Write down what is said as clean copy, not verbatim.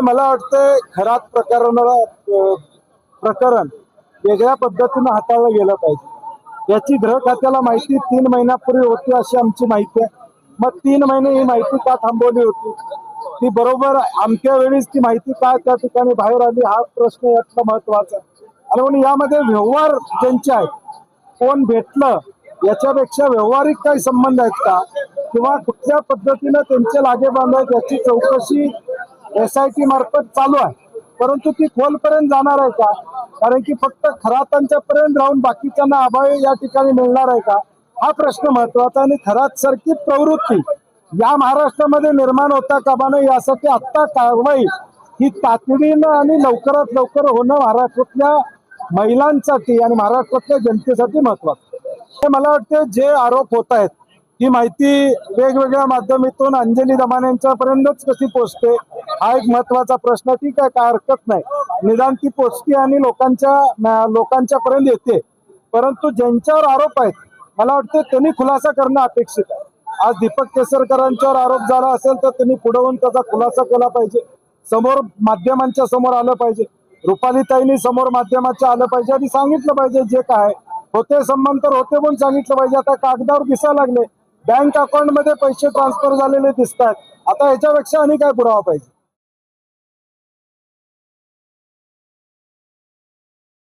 मला वाटतं खरात प्रकरण वेगळ्या पद्धतीने हाताळलं गेलं पाहिजे। याची गृह खात्याला माहिती 3 महिन्यापूर्वी होती अशी आमची माहिती आहे। मग 3 महिने ही माहिती का थांबवली होती? ती बरोबर आमच्या वेळीच ती माहिती का त्या ठिकाणी बाहेर आली हा प्रश्न यातला महत्वाचा आहे। आणि म्हणून यामध्ये व्यवहार ज्यांचे आहेत, कोण भेटलं याच्यापेक्षा व्यवहारिक काही संबंध आहेत का किंवा कुठल्या पद्धतीने त्यांचे लागेबांध आहेत याची चौकशी SIT मार्फत चालू आहे। परंतु ती खोलपर्यंत जाणार आहे का? कारण की फक्त खरातांच्या पर्यंत राहून बाकीच्यांना अभय या ठिकाणी मिळणार आहे का हा प्रश्न महत्वाचा। आणि खरात सारखी प्रवृत्ती या महाराष्ट्रामध्ये निर्माण होता कामा नये यासाठी आत्ता कारवाई ही तातडीनं आणि लवकरात लवकर होणं महाराष्ट्रातल्या महिलांसाठी आणि महाराष्ट्रातल्या जनतेसाठी महत्वाचं। मला वाटतं जे आरोप होत आहेत ही माहिती वेगवेगळ्या माध्यमातून अंजली दमाने पर्यंतच कशी पोहोचते हा एक महत्वाचा प्रश्न। ठीक आहे, काय हरकत नाही, निदान ती पोहोचते आणि लोकांच्या पर्यंत येते। परंतु ज्यांच्यावर आरोप आहेत मला वाटतं त्यांनी खुलासा करणं अपेक्षित आहे। आज दीपक केसरकरांच्यावर आरोप झाला असेल तर त्यांनी पुढे होऊन त्याचा खुलासा केला पाहिजे, समोर माध्यमांच्या समोर आलं पाहिजे, रुपालीताईंनी समोर माध्यमाच्या आलं पाहिजे आणि सांगितलं पाहिजे जे काय होते संबंध तर होते म्हणून सांगितलं पाहिजे। आता कागदावर दिसायला लागले, बँक अकाउंट मध्ये पैसे ट्रान्सफर झालेले दिसतात, आता याच्यापेक्षा आणि काय पुरावा पाहिजे?